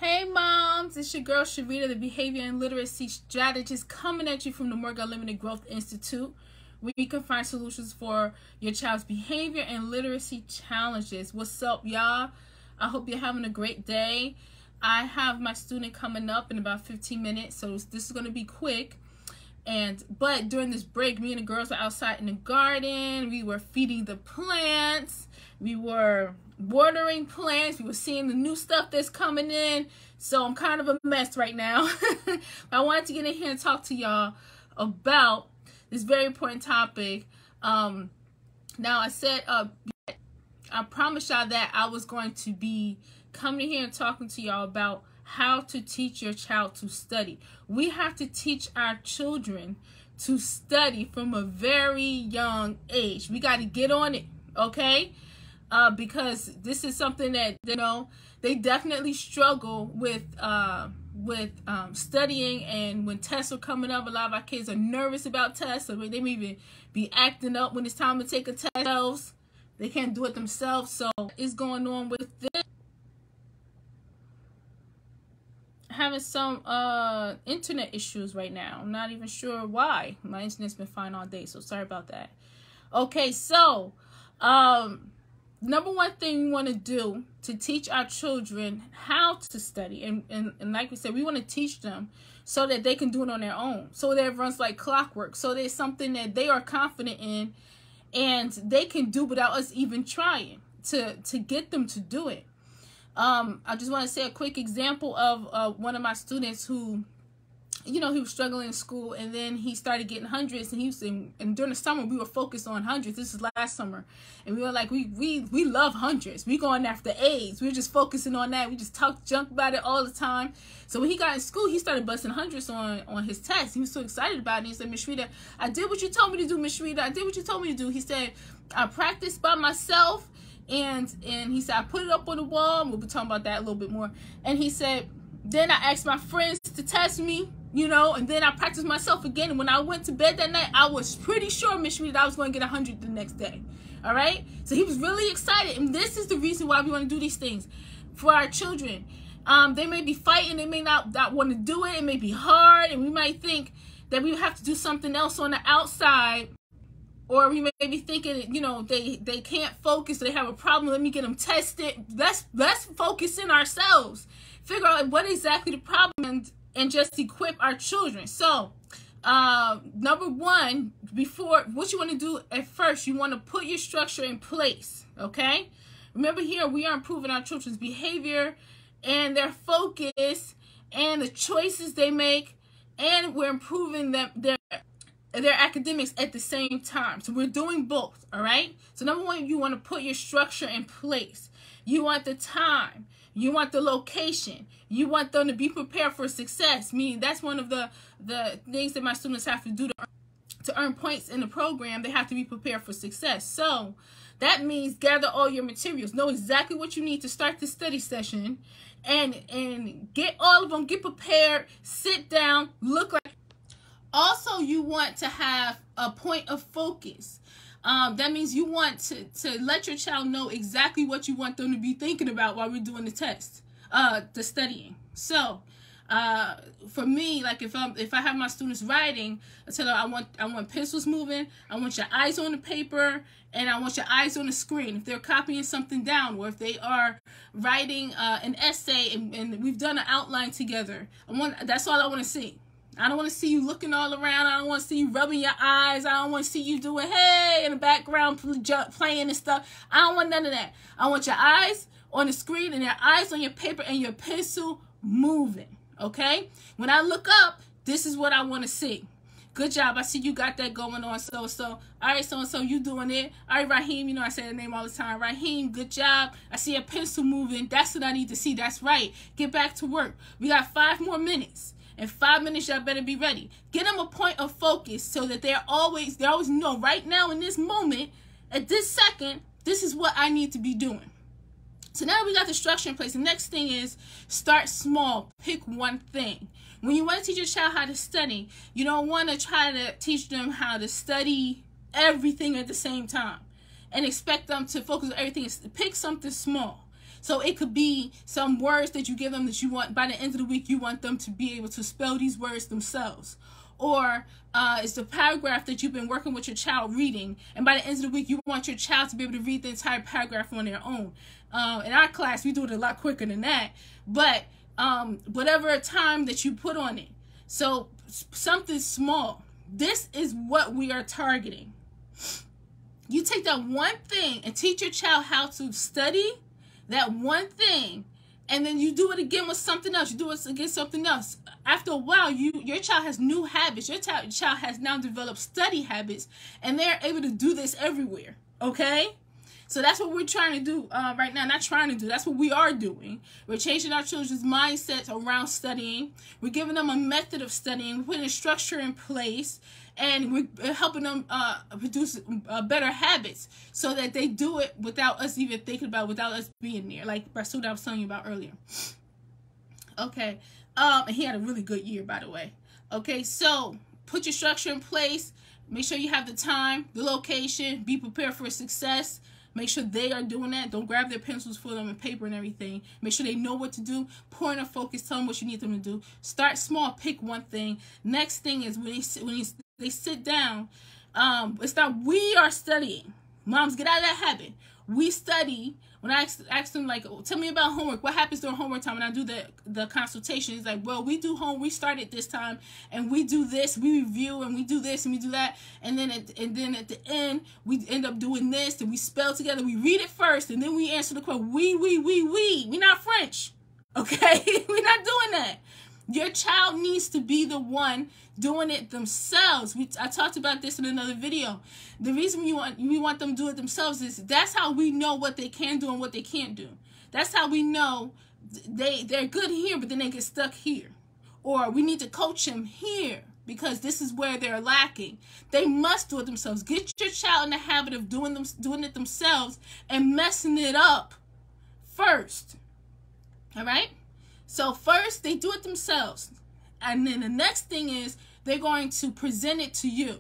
Hey moms, it's your girl Sharita, the Behavior and Literacy Strategist, coming at you from the Morgan Unlimited Growth Institute, where you can find solutions for your child's behavior and literacy challenges. What's up, y'all? I hope you're having a great day. I have my student coming up in about 15 minutes, so this is going to be quick. But during this break, me and the girls were outside in the garden. We were feeding the plants. We were watering plants. We were seeing the new stuff that's coming in. So I'm kind of a mess right now. I wanted to get in here and talk to y'all about this very important topic. Now I said, I promised y'all that I was going to be coming here and talking to y'all about how to teach your child to study. We have to teach our children to study from a very young age. We got to get on it, okay? Because this is something that, you know, they definitely struggle with studying, and when tests are coming up, a lot of our kids are nervous about tests, so they may even be acting up when it's time to take a test. They can't do it themselves. So what's going on with this? Having some internet issues right now. I'm not even sure why. My internet's been fine all day, so sorry about that. Okay, so number one thing we want to do to teach our children how to study, and like we said, we want to teach them so that they can do it on their own, so that it runs like clockwork, so there's something that they are confident in and they can do without us even trying to get them to do it. I just want to say a quick example of one of my students who, you know, he was struggling in school, and then he started getting hundreds, and and during the summer we were focused on hundreds. This is last summer, and we were like, we love hundreds. We going after A's. We were just focusing on that. We just talk junk about it all the time. So when he got in school, he started busting hundreds on his test. He was so excited about it. He said, "Miss Sharita, I did what you told me to do, Miss Sharita. I did what you told me to do." He said, "I practiced by myself." And he said, I put it up on the wall. We'll be talking about that a little bit more. And he said, then I asked my friends to test me, you know, and then I practiced myself again. And when I went to bed that night, I was pretty sure, Miss Sharita, that I was going to get 100 the next day. All right? So he was really excited. And this is the reason why we want to do these things for our children. They may be fighting. They may not want to do it. It may be hard. And we might think that we have to do something else on the outside. Or we may be thinking, you know, they can't focus, they have a problem, let me get them tested. Let's focus in ourselves. Figure out what exactly the problem and just equip our children. So, number one, what you want to do at first, you want to put your structure in place, okay? Remember here, we are improving our children's behavior and their focus and the choices they make, and we're improving their academics at the same time. So we're doing both, all right? So number one, you want to put your structure in place. You want the time. You want the location. You want them to be prepared for success. Meaning that's one of the things that my students have to do to earn points in the program. They have to be prepared for success. So that means gather all your materials. Know exactly what you need to start the study session, and get all of them. Get prepared. Sit down. Look like. Also, you want to have a point of focus. That means you want to let your child know exactly what you want them to be thinking about while we're doing the test, the studying. So, for me, like if I have my students writing, I tell them I want pencils moving, I want your eyes on the paper, and I want your eyes on the screen. If they're copying something down, or if they are writing an essay and we've done an outline together, that's all I want to see. I don't want to see you looking all around. I don't want to see you rubbing your eyes. I don't want to see you doing, hey, in the background, playing and stuff. I don't want none of that. I want your eyes on the screen and your eyes on your paper and your pencil moving, okay? When I look up, this is what I want to see. Good job. I see you got that going on. So-and-so. All right, so-and-so, you doing it. All right, Raheem, you know I say the name all the time. Raheem, good job. I see a pencil moving. That's what I need to see. That's right. Get back to work. We got 5 more minutes. In 5 minutes, y'all better be ready. Get them a point of focus so that they always know right now in this moment, at this second, this is what I need to be doing. So now we got the structure in place. The next thing is start small. Pick one thing. When you want to teach your child how to study, you don't want to try to teach them how to study everything at the same time and expect them to focus on everything. Pick something small. So it could be some words that you give them that you want, by the end of the week, you want them to be able to spell these words themselves. Or it's the paragraph that you've been working with your child reading, and by the end of the week, you want your child to be able to read the entire paragraph on their own. In our class, we do it a lot quicker than that, but whatever time that you put on it. So something small. This is what we are targeting. You take that one thing and teach your child how to study that one thing, and then you do it again with something else. You do it against something else. After a while, your child has new habits. Your child has now developed study habits, and they're able to do this everywhere. Okay? So that's what we're trying to do right now. Not trying to do. That's what we are doing. We're changing our children's mindsets around studying. We're giving them a method of studying. We're putting a structure in place. And we're helping them produce better habits so that they do it without us even thinking about it, without us being there. Like Basud I was telling you about earlier. Okay. And he had a really good year, by the way. Okay, so put your structure in place. Make sure you have the time, the location. Be prepared for success. Make sure they are doing that. Don't grab their pencils for them and paper and everything. Make sure they know what to do. Point of focus. Tell them what you need them to do. Start small. Pick one thing. Next thing is when they sit down, it's not we are studying. Moms, get out of that habit. We study. When I ask them, like, tell me about homework. What happens during homework time when I do the consultation? It's like, well, we do we start at this time, and we do this. We review, and we do this, and we do that. And then at the end, we end up doing this, and we spell together. We read it first, and then we answer the question. We. We're not French, okay? We're not doing that. Your child needs to be the one doing it themselves. I talked about this in another video. The reason we want them to do it themselves is that's how we know what they can do and what they can't do. That's how we know they're good here, but then they get stuck here. Or we need to coach them here because this is where they're lacking. They must do it themselves. Get your child in the habit of doing it themselves and messing it up first. All right? So first, they do it themselves. And then the next thing is they're going to present it to you.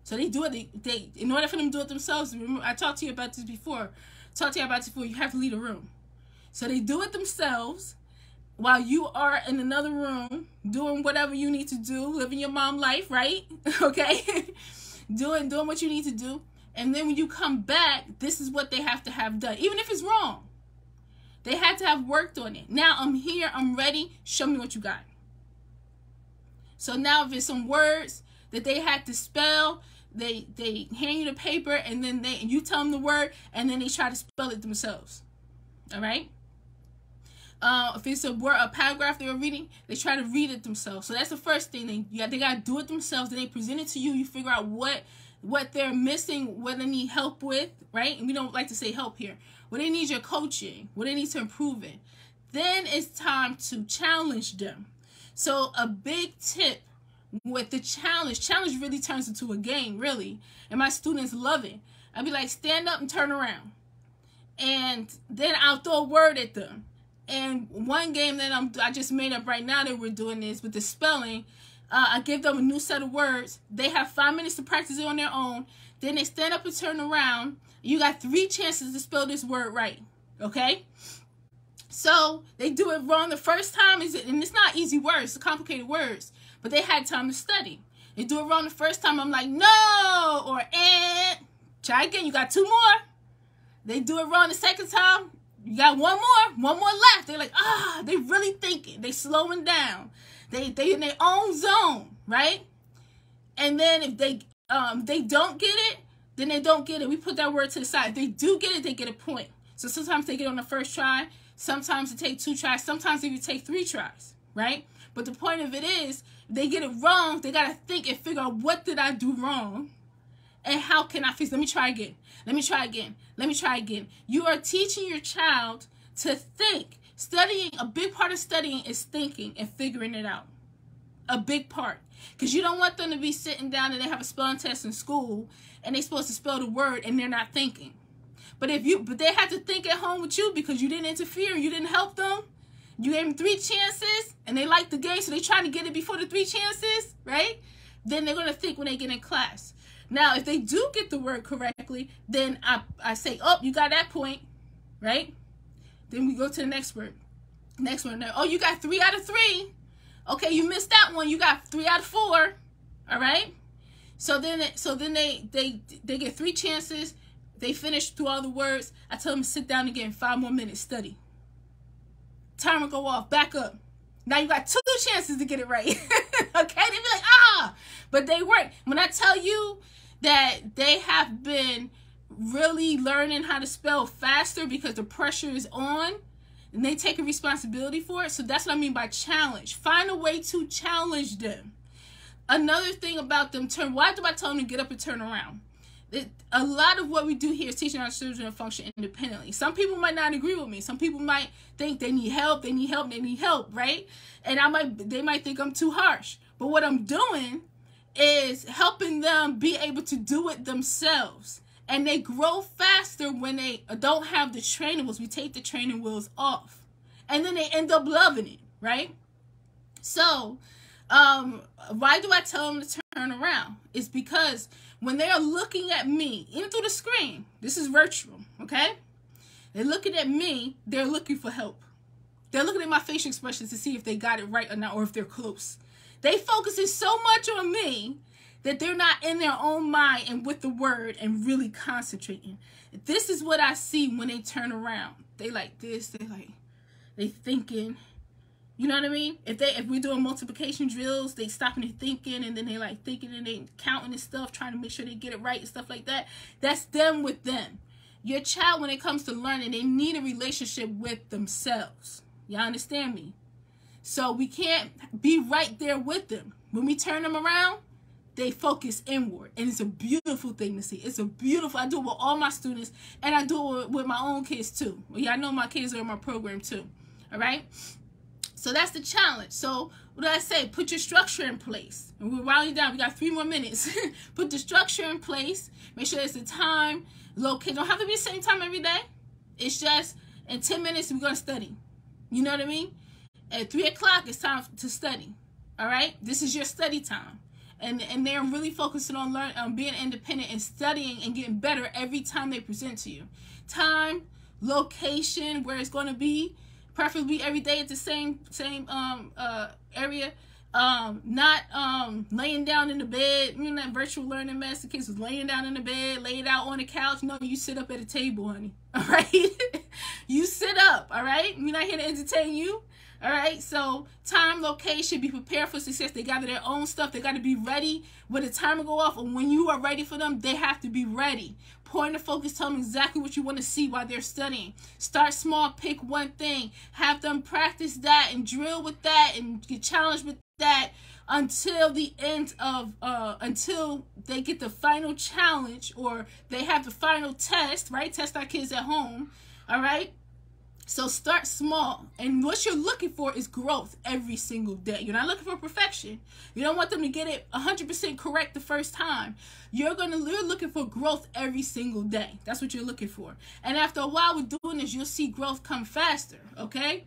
So they do it. They in order for them to do it themselves, remember, I talked to you about this before. You have to leave a room. So they do it themselves while you are in another room doing whatever you need to do, living your mom life, right? Okay? doing what you need to do. And then when you come back, this is what they have to have done. Even if it's wrong. They had to have worked on it. Now I'm here. I'm ready. Show me what you got. So now if it's some words that they had to spell, they hand you the paper and then you tell them the word and then they try to spell it themselves. All right? If it's a paragraph they were reading, they try to read it themselves. So that's the first thing. They got to do it themselves. Then they present it to you. You figure out what they're missing, what they need help with, right? And we don't like to say help here. What they need your coaching, what they need to improve in. Then it's time to challenge them. So a big tip with the challenge really turns into a game, really. And my students love it. I'll be like, stand up and turn around. And then I'll throw a word at them. And one game that I just made up right now that we're doing is with the spelling. I give them a new set of words. They have 5 minutes to practice it on their own. Then they stand up and turn around. You got 3 chances to spell this word right. Okay? So they do it wrong the first time, and it's not easy words, it's complicated words, but they had time to study. They do it wrong the first time, I'm like, no, or and. Try again, you got 2 more. They do it wrong the second time, you got 1 more left. They're like, they really thinking, they slowing down. They in their own zone, right? And then if they don't get it, then they don't get it. We put that word to the side. If they do get it, they get a point. So sometimes they get it on the first try. Sometimes it takes 2 tries. Sometimes it takes 3 tries, right? But the point of it is, if they get it wrong, they got to think and figure out what did I do wrong and how can I fix it? Let me try again. Let me try again. Let me try again. You are teaching your child to think. Studying, a big part of studying is thinking and figuring it out. A big part. Because you don't want them to be sitting down and they have a spelling test in school and they're supposed to spell the word and they're not thinking. But they had to think at home with you because you didn't interfere, you didn't help them. You gave them 3 chances and they like the game, so they're trying to get it before the 3 chances, right? Then they're going to think when they get in class. Now, if they do get the word correctly, then I say, oh, you got that point, right? Then we go to the next word. Next one. Oh, you got 3 out of 3. Okay, you missed that one. You got 3 out of 4. All right. So then they get 3 chances. They finish through all the words. I tell them to sit down again, 5 more minutes, study. Timer go off, back up. Now you got 2 chances to get it right. Okay, they be like, ah, but they work. When I tell you that they have been really learning how to spell faster because the pressure is on, and they take a responsibility for it. So that's what I mean by challenge. Find a way to challenge them. Another thing about them, why do I tell them to get up and turn around? A lot of what we do here is teaching our children to function independently. Some people might not agree with me. Some people might think they need help, right? And they might think I'm too harsh. But what I'm doing is helping them be able to do it themselves. And they grow faster when they don't have the training wheels. We take the training wheels off. And then they end up loving it, right? So, why do I tell them to turn around? It's because when they are looking at me, even through the screen, this is virtual, okay? They're looking at me, they're looking for help. They're looking at my facial expressions to see if they got it right or not, or if they're close. They focusing so much on me that they're not in their own mind and with the word and really concentrating. This is what I see when they turn around. They like this, they thinking. You know what I mean? If we're doing multiplication drills, they stopping and thinking, and then they like thinking and they counting and stuff, trying to make sure they get it right and stuff like that. That's them with them. Your child, when it comes to learning, they need a relationship with themselves. Y'all understand me? So we can't be right there with them. When we turn them around, they focus inward, and it's a beautiful thing to see. It's a beautiful. I do it with all my students, and I do it with my own kids too. Well, y'all know my kids are in my program too. All right. So that's the challenge. So what do I say? Put your structure in place. And we're winding down. We got 3 more minutes. Put the structure in place. Make sure it's the time. Locate. Don't have to be the same time every day. It's just in 10 minutes we're going to study. You know what I mean? At 3 o'clock it's time to study. All right? This is your study time. And they're really focusing on being independent and studying and getting better every time they present to you. Time, location, where it's going to be. Preferably every day at the same area. Not laying down in the bed. You know that virtual learning mess. The kids was laying down in the bed, laid out on the couch. No, you sit up at a table, honey. All right? You sit up, all right? We're not here to entertain you. All right? So time, location, be prepared for success. They gather their own stuff. They got to be ready when the timer go off. And when you are ready for them, they have to be ready. Point the focus, tell them exactly what you want to see while they're studying. Start small, pick one thing. Have them practice that and drill with that and get challenged with that until the end of, until they get the final challenge or they have the final test, right? Test our kids at home, all right? So start small, and what you're looking for is growth every single day. You're not looking for perfection. You don't want them to get it 100% correct the first time. You're looking for growth every single day. That's what you're looking for. And after a while with doing this, you'll see growth come faster, okay?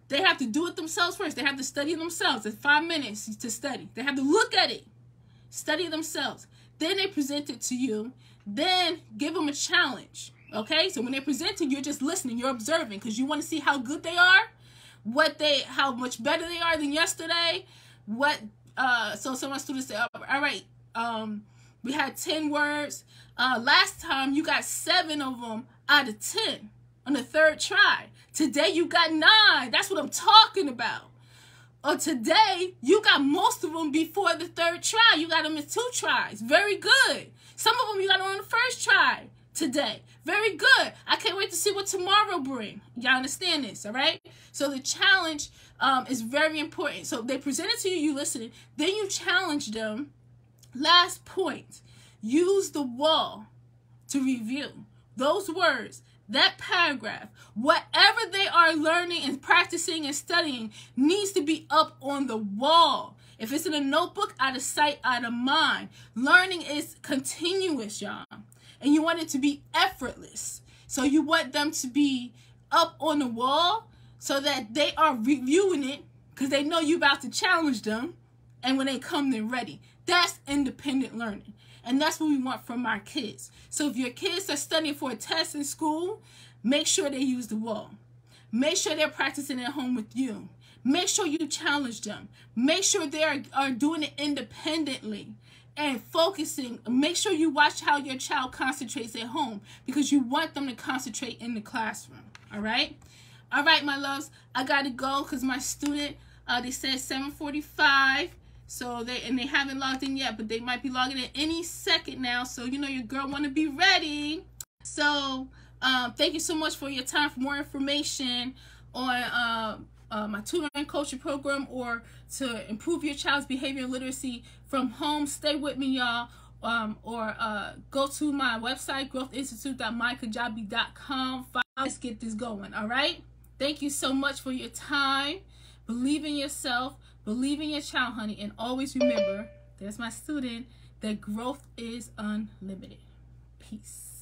They have to do it themselves first. They have to study themselves. It's 5 minutes to study. They have to look at it, study themselves. Then they present it to you. Then give them a challenge. Okay, so when they're presenting, you're just listening, you're observing, because you want to see how good they are, how much better they are than yesterday. So some of my students say, all right, we had 10 words. Last time you got 7 of them out of 10 on the 3rd try. Today you got 9. That's what I'm talking about. Or today you got most of them before the 3rd try. You got them in 2 tries. Very good. Some of them you got on the 1st try today. Very good. I can't wait to see what tomorrow brings. Y'all understand this, all right? So the challenge is very important. So they present it to you, you listen. Then you challenge them. Last point. Use the wall to review those words, that paragraph, whatever they are learning and practicing and studying needs to be up on the wall. If it's in a notebook, out of sight, out of mind. Learning is continuous, y'all. And you want it to be effortless. So you want them to be up on the wall so that they are reviewing it because they know you're about to challenge them. And when they come, they're ready. That's independent learning. And that's what we want from our kids. So if your kids are studying for a test in school, make sure they use the wall. Make sure they're practicing at home with you. Make sure you challenge them. Make sure they are doing it independently and focusing. Make sure you watch how your child concentrates at home, because you want them to concentrate in the classroom. All right? All right, my loves. I got to go because my student, they said 7:45. So they haven't logged in yet, but they might be logging in any second now. So, you know, your girl want to be ready. So, thank you so much for your time. For more information on my tutoring and coaching program, or to improve your child's behavior and literacy from home, stay with me, y'all. Or go to my website, growthinstitute.mykajabi.com. Let's get this going, all right? Thank you so much for your time. Believe in yourself. Believe in your child, honey. And always remember, there's my student, that growth is unlimited. Peace.